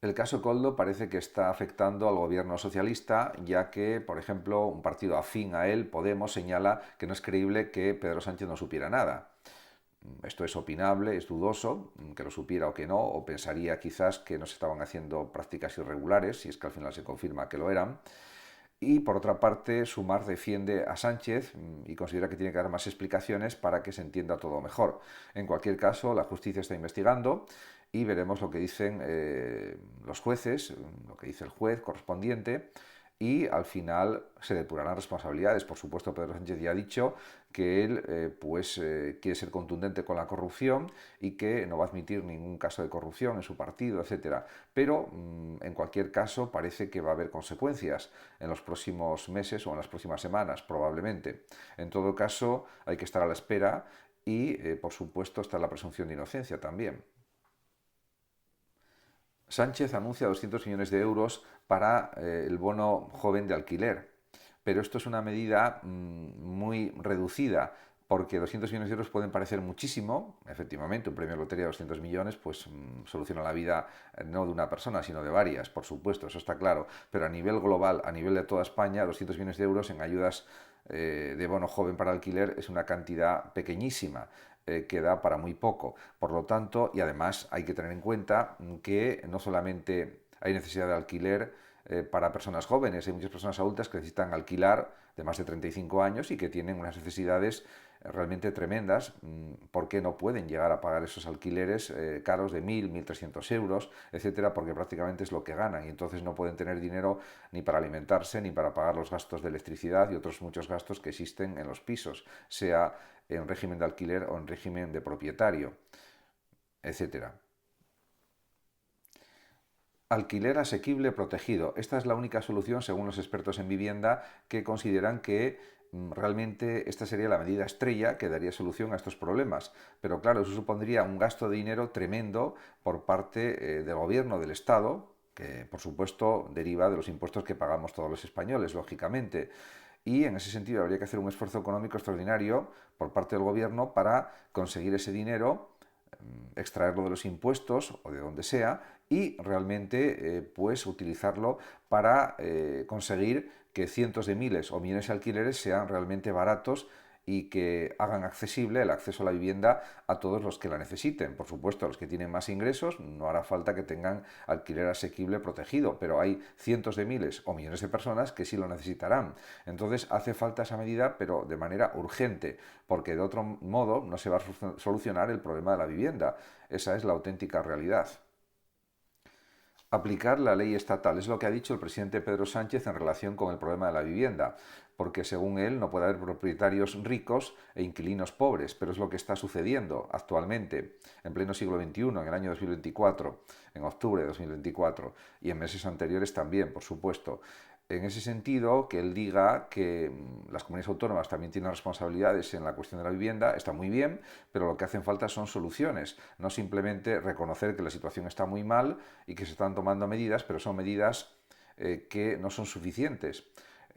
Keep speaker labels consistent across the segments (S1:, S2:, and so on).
S1: El caso Koldo parece que está afectando al gobierno socialista, ya que, por ejemplo, un partido afín a él, Podemos, señala que no es creíble que Pedro Sánchez no supiera nada. Esto es opinable, es dudoso, que lo supiera o que no, o pensaría quizás que no se estaban haciendo prácticas irregulares, si es que al final se confirma que lo eran. Y por otra parte, Sumar defiende a Sánchez y considera que tiene que dar más explicaciones para que se entienda todo mejor. En cualquier caso, la justicia está investigando y veremos lo que dicen los jueces, lo que dice el juez correspondiente, y al final se depurarán responsabilidades. Por supuesto, Pedro Sánchez ya ha dicho que él quiere ser contundente con la corrupción y que no va a admitir ningún caso de corrupción en su partido, etcétera. Pero en cualquier caso parece que va a haber consecuencias en los próximos meses o en las próximas semanas, probablemente. En todo caso, hay que estar a la espera y, por supuesto, está la presunción de inocencia también. Sánchez anuncia 200 millones de euros para el bono joven de alquiler, pero esto es una medida muy reducida, porque 200 millones de euros pueden parecer muchísimo. Efectivamente, un premio de lotería de 200 millones pues soluciona la vida no de una persona, sino de varias, por supuesto, eso está claro. Pero a nivel global, a nivel de toda España, 200 millones de euros en ayudas de bono joven para alquiler es una cantidad pequeñísima que da para muy poco. Por lo tanto, y además hay que tener en cuenta que no solamente hay necesidad de alquiler para personas jóvenes, hay muchas personas adultas que necesitan alquilar de más de 35 años y que tienen unas necesidades realmente tremendas porque no pueden llegar a pagar esos alquileres caros de 1.000, 1.300 euros, etcétera, porque prácticamente es lo que ganan y entonces no pueden tener dinero ni para alimentarse ni para pagar los gastos de electricidad y otros muchos gastos que existen en los pisos, sea en régimen de alquiler o en régimen de propietario, etcétera. Alquiler asequible protegido. Esta es la única solución, según los expertos en vivienda, que consideran que realmente esta sería la medida estrella que daría solución a estos problemas. Pero claro, eso supondría un gasto de dinero tremendo por parte del gobierno, del Estado, que por supuesto deriva de los impuestos que pagamos todos los españoles, lógicamente. Y en ese sentido habría que hacer un esfuerzo económico extraordinario por parte del gobierno para conseguir ese dinero, extraerlo de los impuestos o de donde sea y realmente pues utilizarlo para conseguir que cientos de miles o millones de alquileres sean realmente baratos y que hagan accesible el acceso a la vivienda a todos los que la necesiten. Por supuesto, a los que tienen más ingresos no hará falta que tengan alquiler asequible protegido, pero hay cientos de miles o millones de personas que sí lo necesitarán. Entonces hace falta esa medida, pero de manera urgente, porque de otro modo no se va a solucionar el problema de la vivienda. Esa es la auténtica realidad. Aplicar la ley estatal. Es lo que ha dicho el presidente Pedro Sánchez en relación con el problema de la vivienda, porque según él no puede haber propietarios ricos e inquilinos pobres, pero es lo que está sucediendo actualmente, en pleno siglo XXI, en el año 2024, en octubre de 2024, y en meses anteriores también, por supuesto. En ese sentido, que él diga que las comunidades autónomas también tienen responsabilidades en la cuestión de la vivienda, está muy bien, pero lo que hacen falta son soluciones, no simplemente reconocer que la situación está muy mal y que se están tomando medidas, pero son medidas que no son suficientes.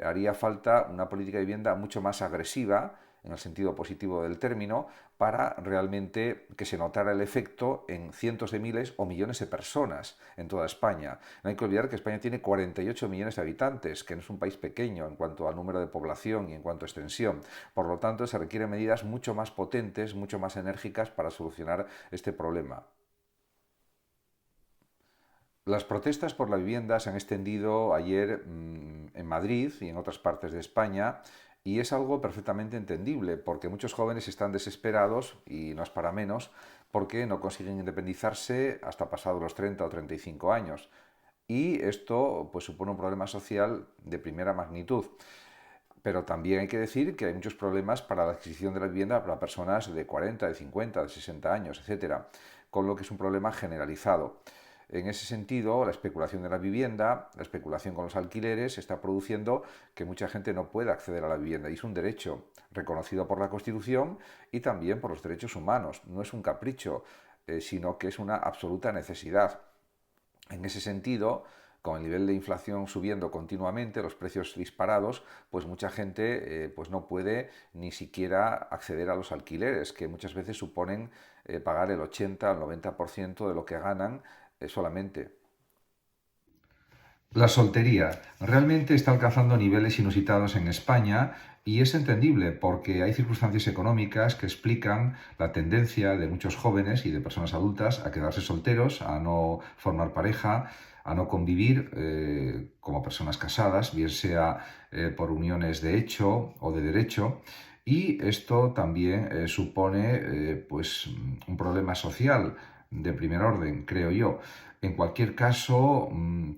S1: Haría falta una política de vivienda mucho más agresiva, en el sentido positivo del término, para realmente que se notara el efecto en cientos de miles o millones de personas en toda España. No hay que olvidar que España tiene 48 millones de habitantes, que no es un país pequeño en cuanto a número de población y en cuanto a extensión. Por lo tanto, se requieren medidas mucho más potentes, mucho más enérgicas para solucionar este problema. Las protestas por la vivienda se han extendido ayer en Madrid y en otras partes de España y es algo perfectamente entendible porque muchos jóvenes están desesperados y no es para menos porque no consiguen independizarse hasta pasados los 30 o 35 años. Y esto pues supone un problema social de primera magnitud. Pero también hay que decir que hay muchos problemas para la adquisición de la vivienda para personas de 40, de 50, de 60 años, etcétera, con lo que es un problema generalizado. En ese sentido, la especulación de la vivienda, la especulación con los alquileres, está produciendo que mucha gente no pueda acceder a la vivienda. Y es un derecho reconocido por la Constitución y también por los derechos humanos. No es un capricho, sino que es una absoluta necesidad. En ese sentido, con el nivel de inflación subiendo continuamente, los precios disparados, pues mucha gente pues no puede ni siquiera acceder a los alquileres, que muchas veces suponen pagar el 80 al 90% de lo que ganan solamente. La soltería realmente está alcanzando niveles inusitados en España y es entendible porque hay circunstancias económicas que explican la tendencia de muchos jóvenes y de personas adultas a quedarse solteros, a no formar pareja, a no convivir como personas casadas, bien sea por uniones de hecho o de derecho. Y esto también supone pues un problema social de primer orden, creo yo. En cualquier caso,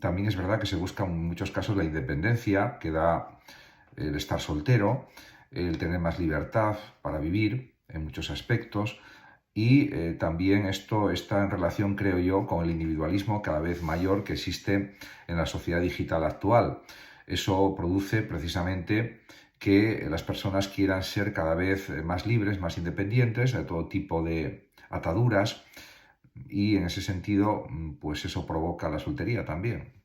S1: también es verdad que se busca en muchos casos la independencia que da el estar soltero, el tener más libertad para vivir en muchos aspectos y también esto está en relación, creo yo, con el individualismo cada vez mayor que existe en la sociedad digital actual. Eso produce precisamente que las personas quieran ser cada vez más libres, más independientes de todo tipo de ataduras y en ese sentido, pues eso provoca la soltería también.